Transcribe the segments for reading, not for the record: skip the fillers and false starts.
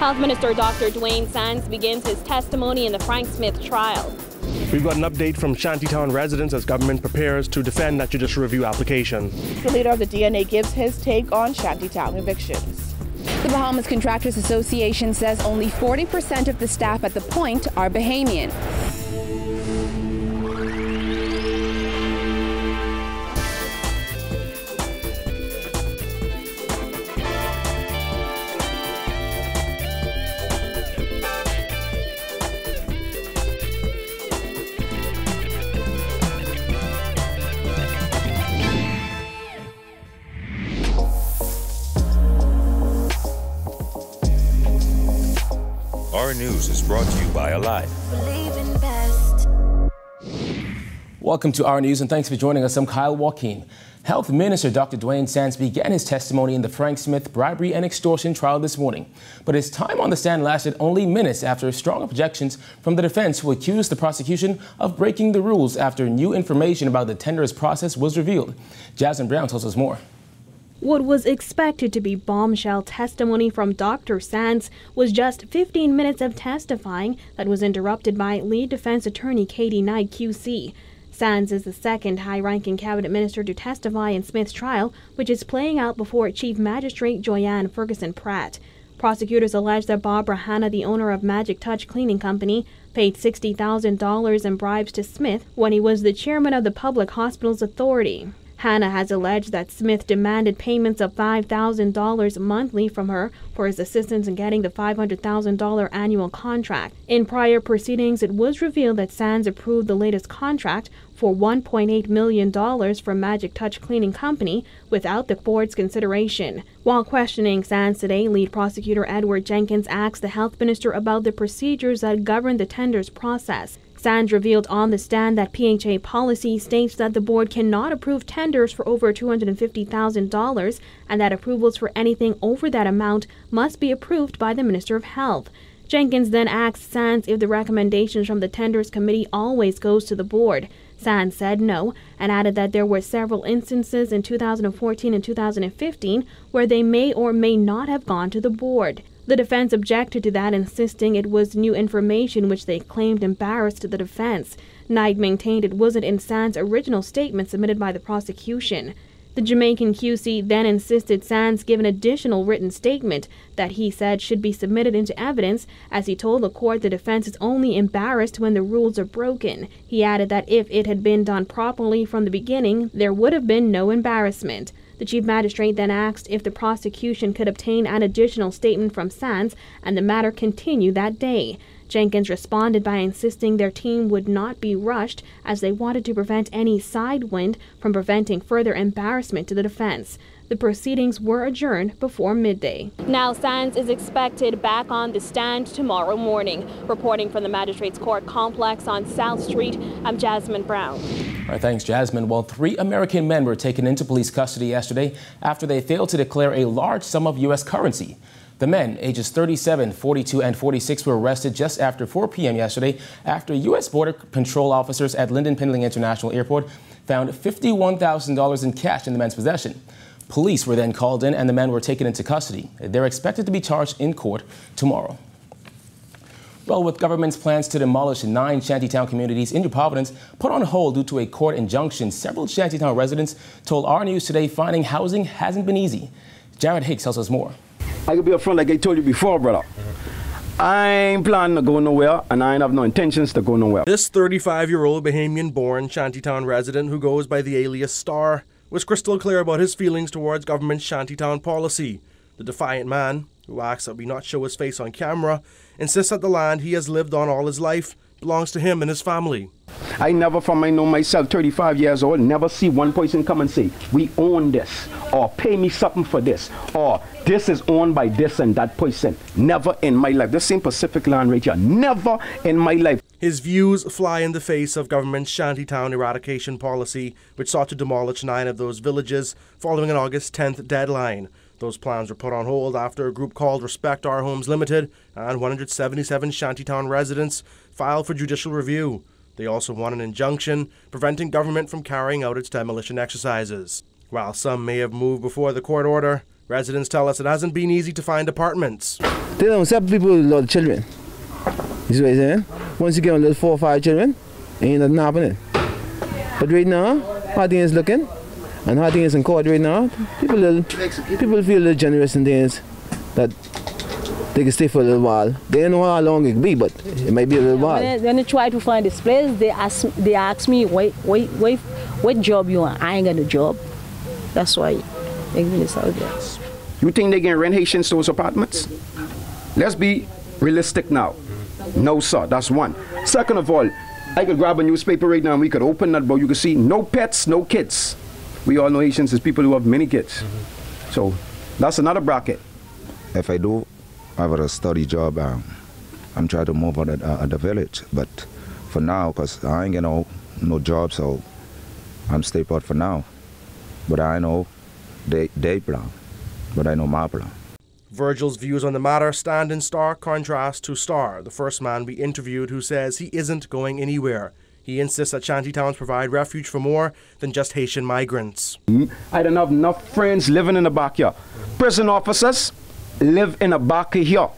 Health Minister Dr. Dwayne Sands begins his testimony in the Frank Smith trial. We've got an update from Shantytown residents as government prepares to defend that judicial review application. The leader of the DNA gives his take on Shantytown evictions. The Bahamas Contractors Association says only 40% of the staff at the point are Bahamian. Our News is brought to you by Alive. Welcome to Our News and thanks for joining us. I'm Kyle Joaquin. Health Minister Dr. Dwayne Sands began his testimony in the Frank Smith bribery and extortion trial this morning. But his time on the stand lasted only minutes after strong objections from the defense, who accused the prosecution of breaking the rules after new information about the tender's process was revealed. Jasmine Brown tells us more. What was expected to be bombshell testimony from Dr. Sands was just 15 minutes of testifying that was interrupted by lead defense attorney Katie Knight QC. Sands is the second high-ranking cabinet minister to testify in Smith's trial, which is playing out before Chief Magistrate Joyanne Ferguson Pratt. Prosecutors allege that Barbara Hanna, the owner of Magic Touch Cleaning Company, paid $60,000 in bribes to Smith when he was the chairman of the Public Hospitals Authority. Hanna has alleged that Smith demanded payments of $5,000 monthly from her for his assistance in getting the $500,000 annual contract. In prior proceedings, it was revealed that Sands approved the latest contract for $1.8 million for Magic Touch Cleaning Company without the board's consideration. While questioning Sands today, lead prosecutor Edward Jenkins asked the health minister about the procedures that govern the tender's process. Sands revealed on the stand that PHA policy states that the board cannot approve tenders for over $250,000 and that approvals for anything over that amount must be approved by the Minister of Health. Jenkins then asked Sands if the recommendations from the tenders committee always goes to the board. Sands said no and added that there were several instances in 2014 and 2015 where they may or may not have gone to the board. The defense objected to that, insisting it was new information which they claimed embarrassed the defense. Knight maintained it wasn't in Sands' original statement submitted by the prosecution. The Jamaican QC then insisted Sands give an additional written statement that he said should be submitted into evidence, as he told the court the defense is only embarrassed when the rules are broken. He added that if it had been done properly from the beginning, there would have been no embarrassment. The chief magistrate then asked if the prosecution could obtain an additional statement from Sands, and the matter continued that day. Jenkins responded by insisting their team would not be rushed, as they wanted to prevent any side wind from preventing further embarrassment to the defense. The proceedings were adjourned before midday. Now Sands is expected back on the stand tomorrow morning. Reporting from the Magistrates Court Complex on South Street, I'm Jasmine Brown. All right, thanks, Jasmine. Well, 3 American men were taken into police custody yesterday after they failed to declare a large sum of U.S. currency. The men, ages 37, 42, and 46, were arrested just after 4 p.m. yesterday after U.S. Border Patrol officers at Lynden Pendling International Airport found $51,000 in cash in the men's possession. Police were then called in and the men were taken into custody. They're expected to be charged in court tomorrow. Well, with government's plans to demolish 9 Shantytown communities in New Providence put on hold due to a court injunction, several Shantytown residents told Our News today finding housing hasn't been easy. Jared Hicks tells us more. I could be upfront like I told you before, brother. I ain't planning to go nowhere, and I ain't have no intentions to go nowhere. This 35-year-old Bahamian-born Shantytown resident who goes by the alias Star was crystal clear about his feelings towards government Shantytown policy. The defiant man, who asks that we not show his face on camera, insists that the land he has lived on all his life belongs to him and his family. I never, from I know myself, 35 years old, never see one person come and say, we own this, or pay me something for this, or this is owned by this and that person. Never in my life. This same Pacific land right here, never in my life. His views fly in the face of government's Shantytown eradication policy, which sought to demolish 9 of those villages following an August 10th deadline. Those plans were put on hold after a group called Respect Our Homes Limited and 177 Shantytown residents filed for judicial review. They also want an injunction preventing government from carrying out its demolition exercises. While some may have moved before the court order, residents tell us it hasn't been easy to find apartments. They don't accept people with a lot of children. You see what I'm saying? Once you get a little 4 or 5 children, ain't nothing happening. But right now, how things looking, and how things in court right now, people feel a little generous in things that they can stay for a little while. They don't know how long it can be, but it might be a little while. When they try to find this place, they ask me, what job you want? I ain't got a job. That's why they give me this out there. You think they can rent Haitians those apartments? Let's be realistic now. No, sir, that's one. Second of all, I could grab a newspaper right now and we could open that, but you can see no pets, no kids. We all know Haitians is people who have many kids. So that's another bracket. If I do have a study job, I'm trying to move out of the village. But for now, because I ain't getting no job, so I'm stay put for now. But I know they plan. But I know my plan. Virgil's views on the matter stand in stark contrast to Starr, the first man we interviewed, who says he isn't going anywhere. He insists that shantytowns provide refuge for more than just Haitian migrants. I don't have enough friends living in the backyard. Prison officers live in the backyard.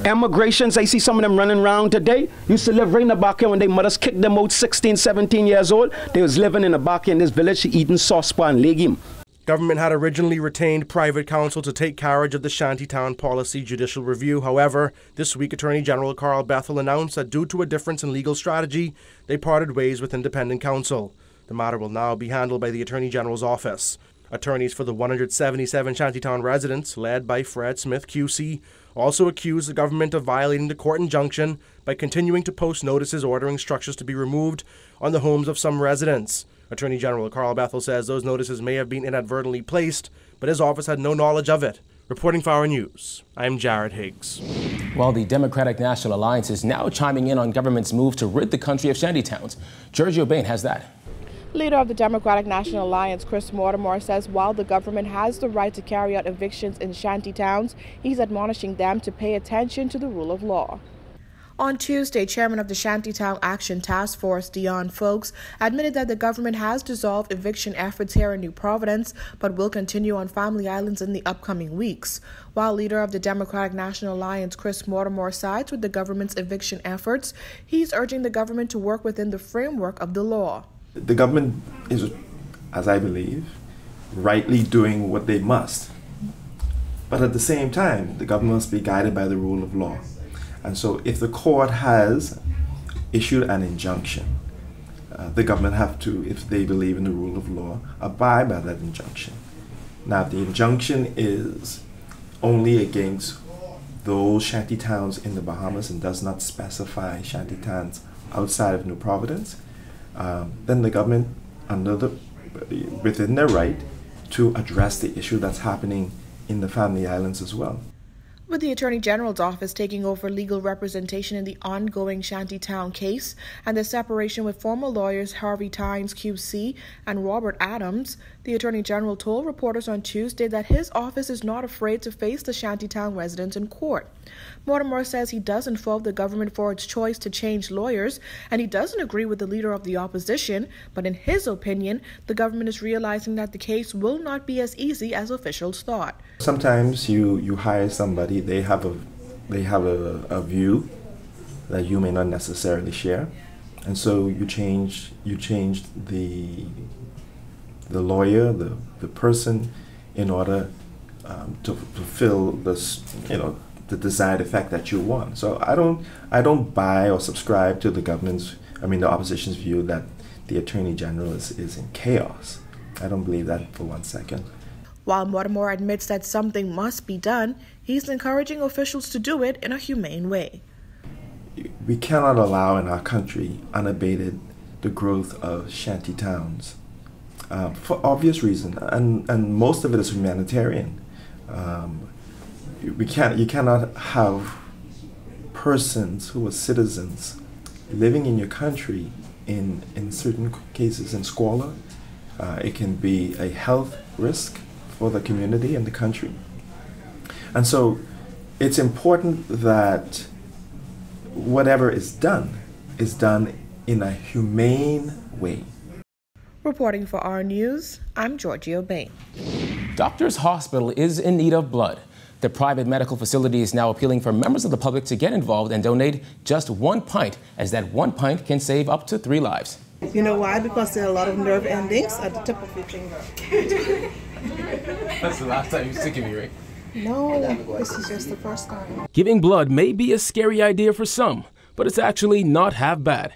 Immigrations, I see some of them running around today, used to live right in the backyard when their mothers kicked them out 16, 17 years old. They was living in the backyard in this village eating saucepan and legume. Government had originally retained private counsel to take carriage of the Shantytown policy judicial review. However, this week Attorney General Carl Bethel announced that due to a difference in legal strategy, they parted ways with independent counsel. The matter will now be handled by the Attorney General's office. Attorneys for the 177 Shantytown residents, led by Fred Smith QC, also accused the government of violating the court injunction by continuing to post notices ordering structures to be removed on the homes of some residents. Attorney General Carl Bethel says those notices may have been inadvertently placed, but his office had no knowledge of it. Reporting for Our News, I'm Jared Higgs. Well, the Democratic National Alliance is now chiming in on government's move to rid the country of shantytowns. Giorgio Bain has that. Leader of the Democratic National Alliance, Chris Mortimer, says while the government has the right to carry out evictions in shantytowns, he's admonishing them to pay attention to the rule of law. On Tuesday, Chairman of the Shantytown Action Task Force, Dion Folks, admitted that the government has dissolved eviction efforts here in New Providence, but will continue on family islands in the upcoming weeks. While leader of the Democratic National Alliance, Chris Mortimer, sides with the government's eviction efforts, he's urging the government to work within the framework of the law. The government is, as I believe, rightly doing what they must. But at the same time, the government must be guided by the rule of law. And so if the court has issued an injunction, the government have to, if they believe in the rule of law, abide by that injunction. Now, if the injunction is only against those shantytowns in the Bahamas and does not specify shantytowns outside of New Providence, then the government, within their right, to address the issue that's happening in the family islands as well. With the Attorney General's office taking over legal representation in the ongoing Shantytown case and the separation with former lawyers Harvey Tynes QC and Robert Adams, the Attorney General told reporters on Tuesday that his office is not afraid to face the Shantytown residents in court. Mortimer says he doesn't fault the government for its choice to change lawyers, and he doesn't agree with the leader of the opposition, but in his opinion, the government is realizing that the case will not be as easy as officials thought. Sometimes you hire somebody, they have a view that you may not necessarily share, and so you change the lawyer, the person, in order to fulfill this, the desired effect that you want. So I don't buy or subscribe to the opposition's view that the Attorney General is in chaos. I don't believe that for one second. While Mortimer admits that something must be done, he's encouraging officials to do it in a humane way. We cannot allow in our country unabated the growth of shanty towns for obvious reasons, and most of it is humanitarian. You cannot have persons who are citizens living in your country in certain cases in squalor. It can be a health risk for the community and the country. And so it's important that whatever is done in a humane way. Reporting for Our News, I'm Giorgio Bain. Doctors Hospital is in need of blood. The private medical facility is now appealing for members of the public to get involved and donate just 1 pint, as that 1 pint can save up to 3 lives. You know why? Because there are a lot of nerve endings at the tip of your finger. That's the last time you sick of me, right? No, this is just the first time. Giving blood may be a scary idea for some, but it's actually not half bad.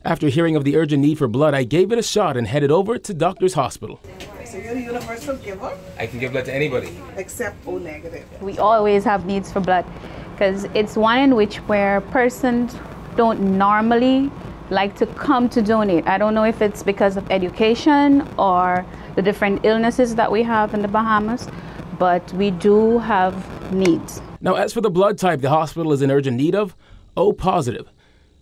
After hearing of the urgent need for blood, I gave it a shot and headed over to Doctor's Hospital. So you're a universal giver? I can give blood to anybody. Except O negative. We always have needs for blood because it's one in which where persons don't normally like to come to donate. I don't know if it's because of education or the different illnesses that we have in the Bahamas, but we do have needs. Now, as for the blood type the hospital is in urgent need of, O positive.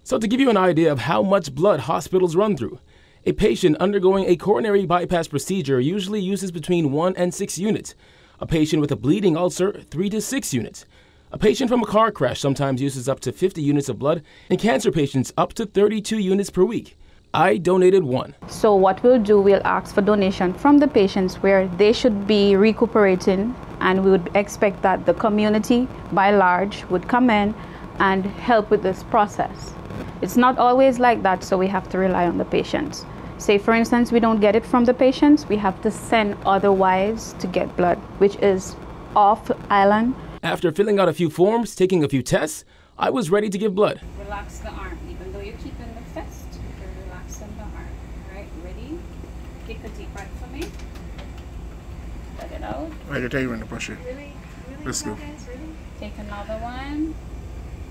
So to give you an idea of how much blood hospitals run through, a patient undergoing a coronary bypass procedure usually uses between 1 and 6 units. A patient with a bleeding ulcer, 3 to 6 units. A patient from a car crash sometimes uses up to 50 units of blood, and cancer patients up to 32 units per week. I donated 1. So what we'll do, we'll ask for donation from the patients where they should be recuperating, and we would expect that the community by large would come in and help with this process. It's not always like that, so we have to rely on the patients. Say, for instance, we don't get it from the patients, we have to send other wives to get blood, which is off island. After filling out a few forms, taking a few tests, I was ready to give blood. Relax the arm, even though you're keeping the fist, you can relax in the arm. All right, ready? Take a deep breath for me. Let it out. I can tell you when to push it. Really? Let's go. Take another one.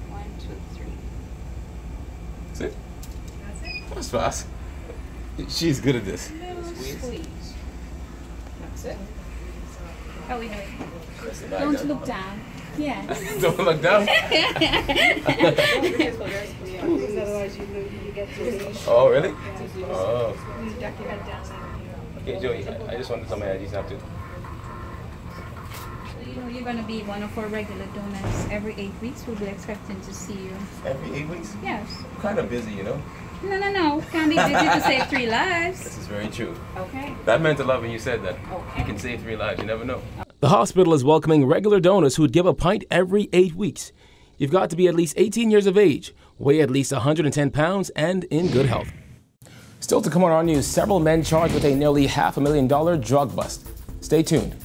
1, 2, 3. That's it? That's it. That's fast. She's good at this. Squeeze. That's it. Oh, we have. Don't Don't look down. Yeah. Don't look down? Oh, really? Oh. Okay, Joey, I just wanted to tell my IDs have to. You're going to be one of our regular donors. Every 8 weeks, we'll be expecting to see you. Every 8 weeks? Yes. I'm kind of busy, you know? No. Can't be busy to save 3 lives. This is very true. Okay. That meant a lot when you said that. Okay. You can save 3 lives, you never know. The hospital is welcoming regular donors who would give a pint every 8 weeks. You've got to be at least 18 years of age, weigh at least 110 pounds, and in good health. Still to come on Our News, several men charged with a nearly $500,000 drug bust. Stay tuned.